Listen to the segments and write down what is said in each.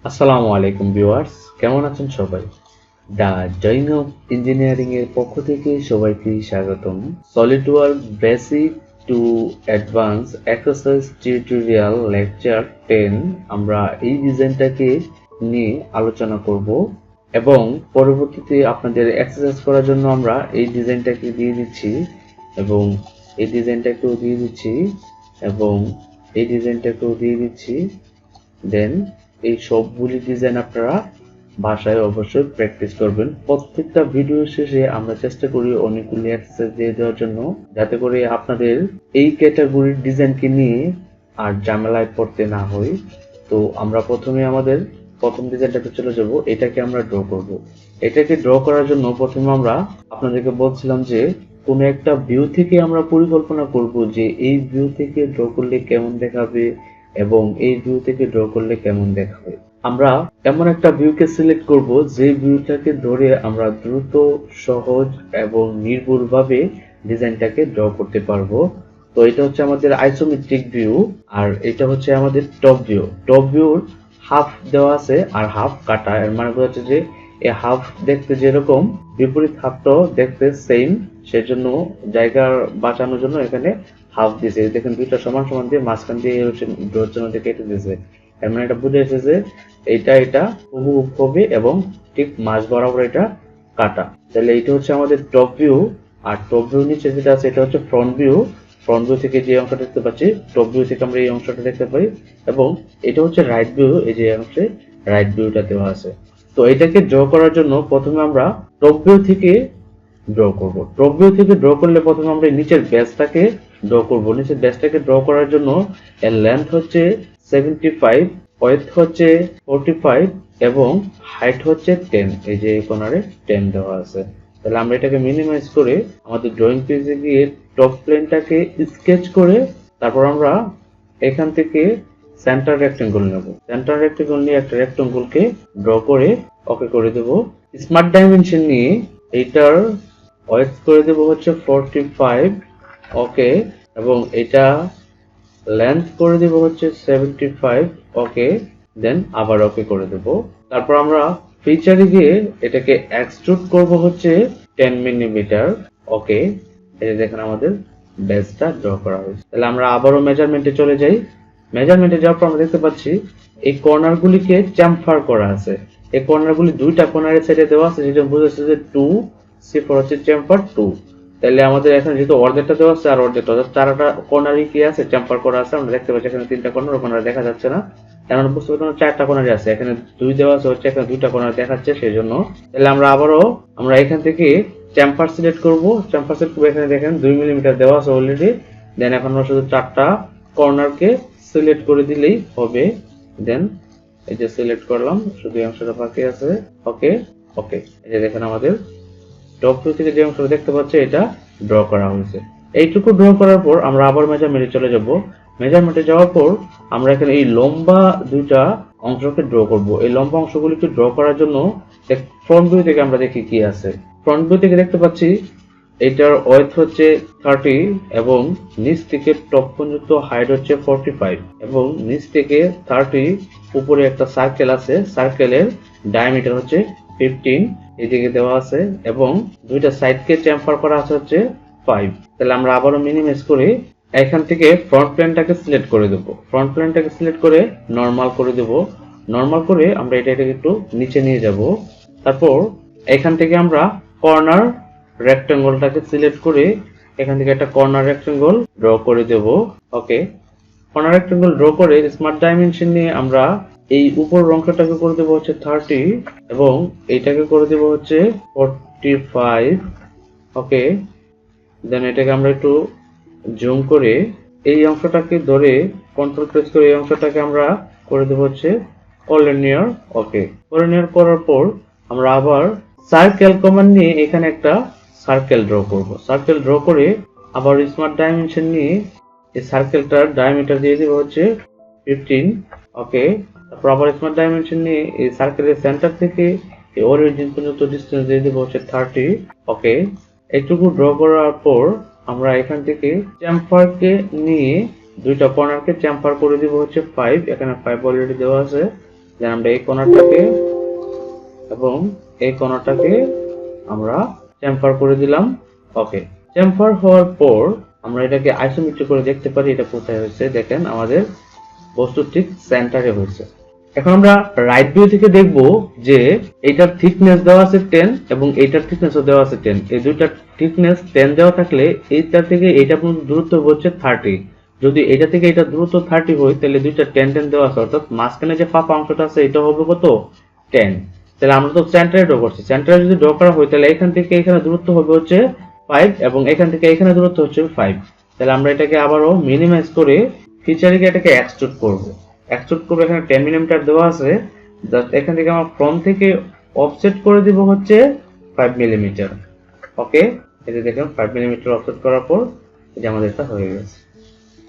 আসসালামু আলাইকুম ভিউয়ার্স, কেমন আছেন সবাই? দা জয়িং অফ ইঞ্জিনিয়ারিং এর পক্ষ থেকে সবাইকে স্বাগতম। SolidWork basic to advance exercise tutorial lecture 10 আমরা এই ডিজাইনটাকে নিয়ে আলোচনা করব এবং পরবর্তীতে আপনাদের এক্সারসাইজ করার জন্য আমরা এই ডিজাইনটাকে দিয়ে দিচ্ছি এবং এই ডিজাইনটাকেও দিয়ে দিচ্ছি এবং এই ডিজাইনটাকেও দিয়ে দিচ্ছি। দেন এই সবগুলি ডিজাইন আপনারা বাসায় অবশ্যই প্র্যাকটিস করবেন। প্রত্যেকটা ভিডিও শেষে আমরা চেষ্টা করি অনেকগুলি এক্সারসাইজ দিয়ে দেওয়ার জন্য, যাতে করে আপনাদের এই ক্যাটাগরির ডিজাইনকে নিয়ে আর ঝামেলায় পড়তে না হয়। তো আমরা প্রথমে আমাদের প্রথম ডিজাইনটাতে চলে যাব। এটাকে আমরা ড্র করব। এটাকে ড্র করার জন্য প্রথমে আমরা আপনাদেরকে বলছিলাম যে কোনো একটা ভিউ থেকে আমরা পরিকল্পনা করব যে এই ভিউ থেকে ড্র করলে কেমন দেখাবে এবং এই ভিউ থেকে ড্র করলে কেমন দেখাবে। আমরা এমন একটা ভিউকে সিলেক্ট করব যে ভিউটাকে ধরে আমরা দ্রুত, সহজ এবং নির্ভুলভাবে ডিজাইনটাকে ড্র করতে পারবো। তো এটা হচ্ছে আমাদের আইসোমেট্রিক ভিউ আর এটা হচ্ছে আমাদের টপ ভিউ। টপ ভিউর হাফ দেওয়া আছে আর হাফ কাটা, এর মানে বোঝাচ্ছে যে এই হাফ দেখতে যেরকম, বিপরীত হাফটাও দেখতে সেম, সেজন্য জায়গা বাঁচানোর জন্য এখানে হাফ দিয়েছে। দেখেন দুইটা সমান সমান দিয়ে মাঝখান দিয়ে ড্রোর জন্য কেটে দিয়েছে। এর মানে এটা বুঝে এসেছে যে এটা হুবহু হবে এবং ঠিক মাঝ বরাবর এটা কাটা। তাহলে এটা হচ্ছে আমাদের টপ ভিউ। আর টপ ভিউ নিচে যেটা আছে এটা হচ্ছে ফ্রন্ট ভিউ। ফ্রন্ট ভিউ থেকে যে অংশটা দেখতে পাচ্ছি, টপ ভিউ থেকে আমরা এই অংশটা দেখতে পাই এবং এটা হচ্ছে রাইট ভিউ। এই যে অংশে রাইট ভিউটা দেওয়া আছে। তো এটাকে ড্র করার জন্য প্রথমে আমরা টপ ভিউ থেকে ড্র করব। টপ ভিউ থেকে ড্র করলে প্রথমে আমরা নিচের বেসটাকে ড্র করব। নিচের বেসটাকে ড্র করার জন্য এর লেন্থ হচ্ছে 75, উইডথ হচ্ছে 45 এবং হাইট হচ্ছে 10। এই যে এই কর্নারে 10 দেওয়া আছে। তাহলে আমরা এটাকে মিনিমাইজ করে আমাদের ড্রয়িং পেজে গিয়ে টপ প্লেনটাকে স্কেচ করে তারপর আমরা এখান থেকে সেন্টার রেক্টেঙ্গল নেব। সেন্টার রেক্টেঙ্গল নিয়ে একটা রেক্টেঙ্গলকে ড্র করে ওকে করে দেব। স্মার্ট ডাইমেনশন নিয়ে এইটার উইডথ করে দেব হচ্ছে 45, ওকে, এবং এটা লেন্থ করে দেব হচ্ছে 75, ওকে, দেন আবার ওকে করে দেব। তারপর আমরা ফিচারে গিয়ে এটাকে এক্সট্রুড করব হচ্ছে 10 মিলিমিটার, ওকে। এই দেখেন আমাদের বেসটা ড্র করা হয়েছে। তাহলে আমরা আবারও মেজারমেন্টে চলে যাই। মেজারমেন্টে যাওয়ার পর আমরা দেখতে পাচ্ছি এই কর্নারগুলিকে চ্যামফার করা আছে। এই কর্নারগুলি দুইটা কর্নারের সাইডে দেওয়া আছে, যেটা বোঝাচ্ছে যে 2C4 হচ্ছে চ্যামফার 2। তাহলে আমাদের এখানে যেহেতু অর্ধেকটা দেওয়া আছে আর অর্ধেকটা, চারটা কর্নারই কি আছে, চ্যাম্পার করা আছে। আমরা দেখতে পাচ্ছি এখানে তিনটা কর্নার দেখা যাচ্ছে না, তার মানে বুঝতে পারছি চারটা কর্নারই আছে। এখানে 2 দেওয়া আছে, হচ্ছে এখানে দুইটা কর্নার দেখাচ্ছে সেই জন্য। তাহলে আমরা আবারও এখান থেকে চ্যাম্পার সিলেক্ট করব। চ্যাম্পার সিলেক্ট করব, এখানে দেখেন 2 মিলিমিটার দেওয়া আছে অলরেডি। দেন এখন আমরা শুধু চারটা কর্নারকে সিলেক্ট করে দিলেই হবে। দেন এই যে সিলেক্ট করলাম, শুধু এই অংশটা বাকি আছে, ওকে ওকে। এই যে দেখেন আমাদের টপ ভিউ থেকে যে অংশটা দেখতে পাচ্ছি এটা ড্র করা হয়েছে। এইটুকু ড্র করার পর আমরা আবার মেজারমেন্টে চলে যাব। মেজারমেন্টে যাওয়ার পর আমরা এখানে এই লম্বা দুইটা অংশকে ড্র করব। এই লম্বা অংশগুলিকে ড্র করার জন্য ফ্রন্ট ভিউ থেকে আমরা দেখি কি আছে। ফ্রন্ট ভিউ থেকে দেখতে পাচ্ছি এটার উইডথ হচ্ছে 30 এবং নিচ থেকে টপ পর্যন্ত হাইট হচ্ছে 45 এবং নিচ থেকে 30 উপরে একটা সার্কেল আছে, সার্কেলের ডায়ামিটার হচ্ছে 15 এদিকে দেওয়া আছে এবং দুইটা সাইডকে চ্যাম্পার করা আছে হচ্ছে 5। তাহলে আমরা আবারও মিনিমাইজ করে এখান থেকে ফ্রন্ট প্লেনটাকে সিলেক্ট করে দেব। ফ্রন্ট প্লেনটাকে সিলেক্ট করে নরমাল করে দেব। নরমাল করে আমরা এটাকে একটু নিচে নিয়ে যাব। তারপর এখান থেকে আমরা কর্নার রেক্টেঙ্গলটাকে সিলেক্ট করে এখান থেকে একটা কর্নার রেক্টেঙ্গল ড্র করে দেব, ওকে। কর্নার রেক্টেঙ্গল ড্র করে স্মার্ট ডাইমেনশন নিয়ে আমরা এই উপর অংশটাকে করে দেব হচ্ছে 30 এবং এইটাকে করে দেব হচ্ছে 45, ওকে। দেন এটাকে আমরা একটু জুম করে এই অংশটাকে ধরে কন্ট্রোল প্রেস করে এই অংশটাকে আমরা করে দেব হচ্ছে কলিনিয়ার, ওকে। কলিনিয়ার করার পর আমরা আবার সার্কেল কমান্ড নিয়ে এখানে একটা সার্কেল ড্র করব। সার্কেল ড্র করে আবার স্মার্ট ডাইমেনশন নিয়ে এই সার্কেলটার ডায়ামিটার দিয়ে দেব হচ্ছে 15, ওকে। তারপর আবার স্মার্ট ডাইমেনশন নিয়ে এই সার্কেলের সেন্টার থেকে এই অরিজিন পর্যন্ত ডিসটেন্স দিয়ে দেব হচ্ছে 30, ওকে। এইটুকু ড্র করার পর আমরা এখান থেকে চ্যাম্পারকে নিয়ে দুইটা কর্নারকে চ্যাম্পার করে দেব হচ্ছে 5। এখানে 5 অলরেডি দেওয়া আছে। দেন আমরা এই কোণাটাকে এবং এই কোণাটাকে আমরা চেম্ফার করে দিলাম। ওকে, চেম্ফার হওয়ার পর আমরা এটাকে আইসোমেট্রিক করে দেখতে পারি এটা কোথায় হয়েছে। দেখেন আমাদের বস্তু ঠিক সেন্টারে হয়েছে। এখন আমরা রাইট ভিউ থেকে দেখব যে এইটার থিকনেস দেওয়া আছে 10 এবং এইটার থিকনেসও দেওয়া আছে 10। এই দুইটার থিকনেস 10 দেওয়া থাকলে এইটা থেকে এইটা পর্যন্ত দূরত্ব হচ্ছে 30। যদি এটা থেকে এটা দূরত্ব 30 হয় তাহলে দুইটা 10 10 দেওয়া আছে, অর্থাৎ মাঝখানে যে ফাঁপা অংশটা আছে এটা হবে কত 10। তাহলে আমরা তো সেন্টারে ড্র করছি, সেন্টারে যদি ড্র করা হয় তাহলে এখান থেকে এখানে দূরত্ব হবে হচ্ছে 5 এবং এখান থেকে এখানে দূরত্ব হচ্ছে 5। তাহলে আমরা এটাকে আবারও মিনিমাইজ করে ফিচারিকে এটাকে এক্সট্রুড করব। এক্সট্রুড করব, এখানে 10 মিলিমিটার দেওয়া আছে, জাস্ট এখান থেকে আমরা ফ্রম থেকে অফসেট করে দিব হচ্ছে 5 মিলিমিটার। ওকে, এই যে দেখেন 5 মিলিমিটার অফসেট করার পর এই যে আমাদের এটা হয়ে গেছে।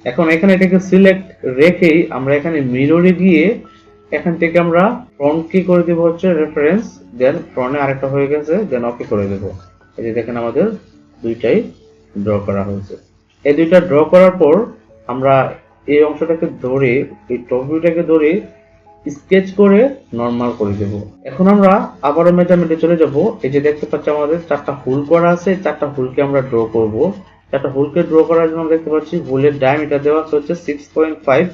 এখন এখানে এটাকে সিলেক্ট রেখেই আমরা এখানে মিররে গিয়ে এখান থেকে আমরা ফ্রন্ট কি করে দিব হচ্ছে রেফারেন্স, দেন ফ্রন্টে আরেকটা হয়ে গেছে, দেন ওকে করে দেব। এই যে দেখেন আমাদের দুইটাই ড্র করা হয়েছে। এই দুইটা ড্র করার পর আমরা এই অংশটাকে ধরে এই টপ ভিউটাকে ধরে স্কেচ করে নরমাল করে দেব। এখন আমরা আবারও মেজারমেন্টে চলে যাব। এই যে দেখতে পাচ্ছি আমাদের 4টা হোল করা আছে, 4টা হোলকে আমরা ড্র করব। 4টা হোলকে ড্র করার জন্য আমরা দেখতে পাচ্ছি হোলের ডায়ামিটার দেওয়া আছে হচ্ছে 6.5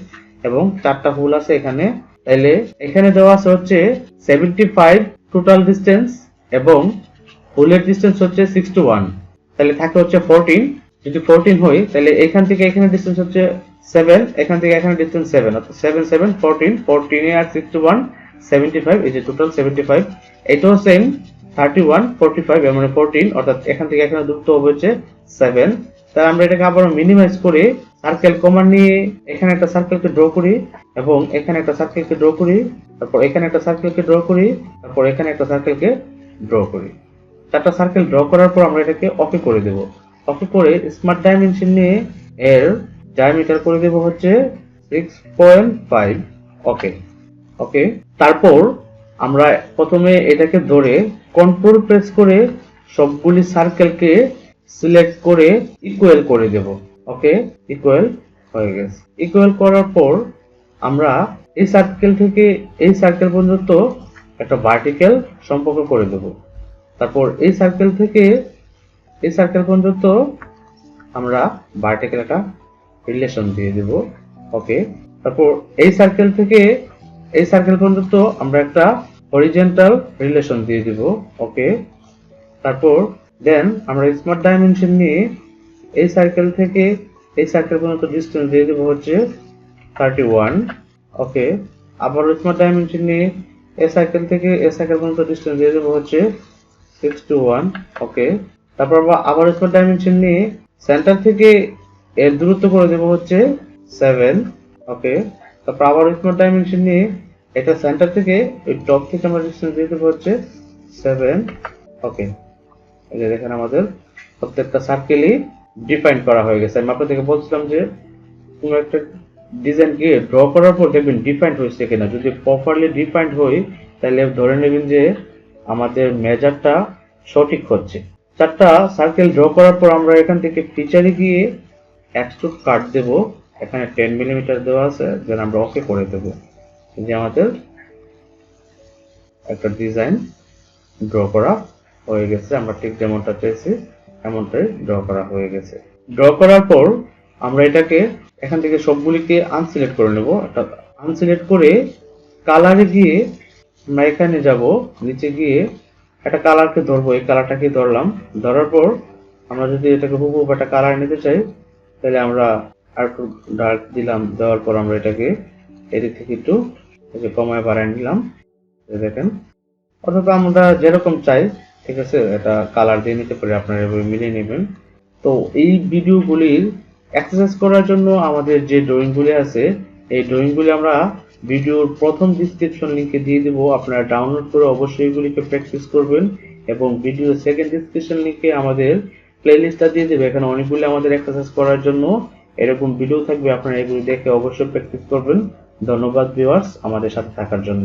এবং 4টা হোল আছে এখানে। তাহলে এখানে দেওয়া আছে হচ্ছে 75 টোটাল ডিসটেন্স এবং হোলের ডিসটেন্স হচ্ছে 6 to 1, তাহলে থাকে হচ্ছে 14। যদি 14 হয় তাহলে এখান থেকে এখানে ডিসটেন্স হচ্ছে 7, এখান থেকে এখানে ডিসটেন্স 7, অর্থাৎ 7 7 14, 14 আর 6 to 1 75, এই যে টোটাল 75। এটাও সেম 31 45 এর মানে 14, অর্থাৎ এখান থেকে এখানে দূরত্ব হবে হচ্ছে 7। তাহলে আমরা এটাকে আবার মিনিমাইজ করে সার্কেল কমান্ড নিয়ে এখানে একটা সার্কেলকে ড্র করি এবং এখানে একটা সার্কেলকে ড্র করি, তারপর এখানে একটা সার্কেলকে ড্র করি, তারপর এখানে একটা সার্কেলকে ড্র করি। 4টা সার্কেল ড্র করার পর আমরা এটাকে ওকে করে দেব। ওকে করে স্মার্ট ডাইমেনশন নিয়ে এর ডায়ামিটার করে দেব হচ্ছে 6.5। ওকে ওকে, তারপর আমরা প্রথমে এটাকে ধরে কন্ট্রোল প্রেস করে সবগুলি সার্কেলকে সিলেক্ট করে ইকুয়াল করে দেব। ওকে, ইকুয়াল হয়ে গেছে। ইকুয়াল করার পর আমরা এই সার্কেল থেকে এই সার্কেল পর্যন্ত একটা ভার্টিক্যাল সম্পর্ক করে দেব। তারপর এই সার্কেল থেকে এই সার্কেল পর্যন্ত আমরা ভার্টিক্যাল একটা রিলেশন দিয়ে দেব। ওকে, তারপর এই সার্কেল থেকে এই সার্কেল পর্যন্ত আমরা একটা হরিজন্টাল রিলেশন দিয়ে দেব। ওকে, তারপর দেন আমরা স্মার্ট ডাইমেনশন নিয়ে এই সার্কেল থেকে এই সার্কেল পর্যন্ত ডিসটেন্স দিয়ে দেব হচ্ছে 31। ওকে, আবার স্মার্ট ডাইমেনশন নিয়ে এই সার্কেল থেকে এই সার্কেল পর্যন্ত ডিসটেন্স দিয়ে দেব হচ্ছে 6 to 1। ওকে, তারপর আবার স্মার্ট ডাইমেনশন নিয়ে সেন্টার থেকে এর দূরত্ব করে দেব হচ্ছে 7। ওকে, তারপর আবার স্মার্ট ডাইমেনশন নিয়ে এটা সেন্টার থেকে এই টপ থেকে আমরা ডিসটেন্স দিয়ে দেব হচ্ছে 7। ওকে, এই যে দেখেন আমাদের প্রত্যেকটা সার্কেলই ডিফাইন করা হয়ে গেছে। আমি আপনাদেরকে বলছিলাম যে কোনো একটা ডিজাইনকে ড্র করার পর দেখবেন ডিফাইন্ড হয়েছে কিনা। যদি প্রপারলি ডিফাইন্ড হয় তাহলে ধরে নেবেন যে আমাদের মেজারটা সঠিক হচ্ছে। 4টা সার্কেল ড্র করার পর আমরা এখান থেকে ফিচারে গিয়ে এক্সট্রুড কাট দেব। এখানে 10 মিলিমিটার দেওয়া আছে, দেন আমরা ওকে করে দেব। এই যে আমাদের একটা ডিজাইন ড্র করা হয়ে গেছে। আমরা ঠিক যেমনটা চেয়েছি এমনটাই ড্র করা হয়ে গেছে। ড্র করার পর আমরা এটাকে এখান থেকে সবগুলিকে আনসিলেক্ট করে নেব। আনসিলেক্ট করে কালারে গিয়ে আমরা এখানে যাব, নিচে গিয়ে একটা কালারকে ধরবো। এই কালারটাকে ধরলাম, ধরার পর আমরা যদি এটাকে হুবহু একটা কালার নিতে চাই তাহলে আমরা আর একটু ডার্ক দিলাম। দেওয়ার পর আমরা এটাকে এদিক থেকে একটু কমায় বাড়ায় নিলাম। দেখেন, অথবা আমরা যেরকম চাই ঠিক আছে এটা কালার দিয়ে নিতে পারি, আপনারা এভাবে মিলিয়ে নেবেন। তো এই ভিডিওগুলির এক্সারসাইজ করার জন্য আমাদের যে ড্রয়িংগুলি আছে এই ড্রয়িংগুলি আমরা ভিডিওর প্রথম ডিসক্রিপশন লিংকে দিয়ে দেব। আপনারা ডাউনলোড করে অবশ্যই এগুলিকে প্র্যাকটিস করবেন এবং ভিডিও সেকেন্ড ডিসক্রিপশন লিংকে আমাদের প্লেলিস্টটা দিয়ে দেবে। এখানে অনেকগুলি আমাদের এক্সারসাইজ করার জন্য এরকম ভিডিও থাকবে, আপনারা এগুলি দেখে অবশ্যই প্র্যাকটিস করবেন। ধন্যবাদ ভিউয়ার্স আমাদের সাথে থাকার জন্য।